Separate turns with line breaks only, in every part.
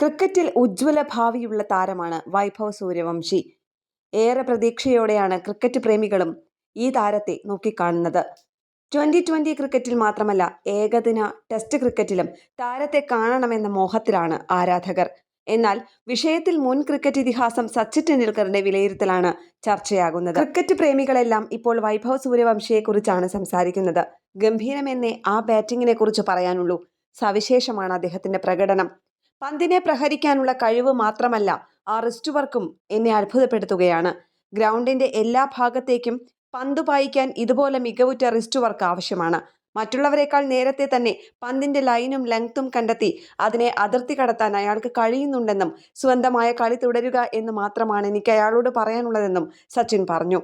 ക്രിക്കറ്റിൽ ഉജ്ജ്വല ഭാവിയുള്ള താരമാണ് വൈഭവ് സൂര്യവംശി. ഏറെ പ്രതീക്ഷയോടെയാണ് ക്രിക്കറ്റ് പ്രേമികളും ഈ താരത്തെ നോക്കിക്കാണുന്നത്. 2020 ക്രിക്കറ്റിൽ മാത്രമല്ല, ഏകദിന ടെസ്റ്റ് ക്രിക്കറ്റിലും താരത്തെ കാണണമെന്ന മോഹത്തിലാണ് ആരാധകർ. എന്നാൽ വിഷയത്തിൽ മുൻ ക്രിക്കറ്റ് ഇതിഹാസം സച്ചിൻ ടെണ്ടുൽക്കറിന്റെ വിലയിരുത്തലാണ് ചർച്ചയാകുന്നത്. ക്രിക്കറ്റ് പ്രേമികളെല്ലാം ഇപ്പോൾ വൈഭവ് സൂര്യവംശിയെക്കുറിച്ചാണ് സംസാരിക്കുന്നത്. ഗംഭീരമെന്നേ ആ ബാറ്റിങ്ങിനെ കുറിച്ച് പറയാനുള്ളൂ. സവിശേഷമാണ് അദ്ദേഹത്തിന്റെ പ്രകടനം. പന്തിനെ പ്രഹരിക്കാനുള്ള കഴിവ് മാത്രമല്ല, ആ റിസ്റ്റ് വർക്കും എന്നെ അത്ഭുതപ്പെടുത്തുകയാണ്. ഗ്രൗണ്ടിന്റെ എല്ലാ ഭാഗത്തേക്കും പന്ത് പായിക്കാൻ ഇതുപോലെ മികവുറ്റ റിസ്റ്റ് വർക്ക് ആവശ്യമാണ്. മറ്റുള്ളവരെക്കാൾ നേരത്തെ തന്നെ പന്തിന്റെ ലൈനും ലെങ്ത്തും കണ്ടെത്തി അതിനെ അതിർത്തി കടത്താൻ അയാൾക്ക് കഴിയുന്നുണ്ടെന്നും സ്വന്തമായ കളി തുടരുക എന്ന് മാത്രമാണ് എനിക്ക് അയാളോട് പറയാനുള്ളതെന്നും സച്ചിൻ പറഞ്ഞു.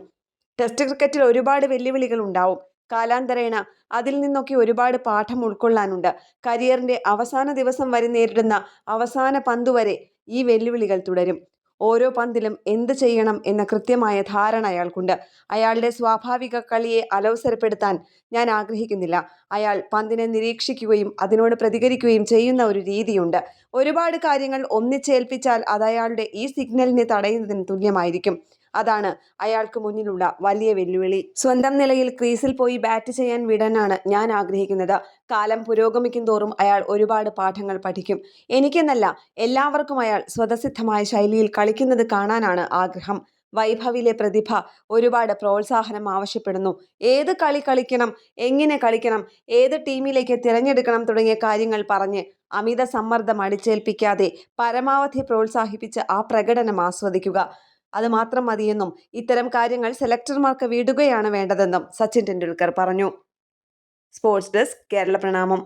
ടെസ്റ്റ് ക്രിക്കറ്റിൽ ഒരുപാട് വെല്ലുവിളികൾ ഉണ്ടാവും. കാലാന്തരേണ അതിൽ നിന്നൊക്കെ ഒരുപാട് പാഠം ഉൾക്കൊള്ളാനുണ്ട്. കരിയറിന്റെ അവസാന ദിവസം വരെ നേരിടുന്ന അവസാന പന്തുവരെ ഈ വെല്ലുവിളികൾ തുടരും. ഓരോ പന്തിലും എന്ത് ചെയ്യണം എന്ന കൃത്യമായ ധാരണ അയാൾക്കുണ്ട്. അയാളുടെ സ്വാഭാവിക കളിയെ അലോസരപ്പെടുത്താൻ ഞാൻ ആഗ്രഹിക്കുന്നില്ല. അയാൾ പന്തിനെ നിരീക്ഷിക്കുകയും അതിനോട് പ്രതികരിക്കുകയും ചെയ്യുന്ന ഒരു രീതിയുണ്ട്. ഒരുപാട് കാര്യങ്ങൾ ഒന്നിച്ചേൽപ്പിച്ചാൽ അത് അയാളുടെ ഈ സിഗ്നലിനെ തടയുന്നതിന് തുല്യമായിരിക്കും. അതാണ് അയാൾക്ക് മുന്നിലുള്ള വലിയ വെല്ലുവിളി. സ്വന്തം നിലയിൽ ക്രീസിൽ പോയി ബാറ്റ് ചെയ്യാൻ വിടാനാണ് ഞാൻ ആഗ്രഹിക്കുന്നത്. കാലം പുരോഗമിക്കും തോറും അയാൾ ഒരുപാട് പാഠങ്ങൾ പഠിക്കും. എനിക്കെന്നല്ല, എല്ലാവർക്കും അയാൾ സ്വതസിദ്ധമായ ശൈലിയിൽ കളിക്കുന്നത് കാണാനാണ് ആഗ്രഹം. വൈഭവിലെ പ്രതിഭ ഒരുപാട് പ്രോത്സാഹനം ആവശ്യപ്പെടുന്നു. ഏത് കളി കളിക്കണം, എങ്ങനെ കളിക്കണം, ഏത് ടീമിലേക്ക് തിരഞ്ഞെടുക്കണം തുടങ്ങിയ കാര്യങ്ങൾ പറഞ്ഞ് അമിത സമ്മർദ്ദം അടിച്ചേൽപ്പിക്കാതെ പരമാവധി പ്രോത്സാഹിപ്പിച്ച് ആ പ്രകടനം ആസ്വദിക്കുക. അത് മാത്രം മതിയെന്നും ഇത്തരം കാര്യങ്ങൾ സെലക്ടർമാർക്ക് വിടുകയാണ് വേണ്ടതെന്നും സച്ചിൻ ടെണ്ടുൽക്കർ പറഞ്ഞു. സ്പോർട്സ് ഡെസ്ക്, കേരള പ്രണാമം.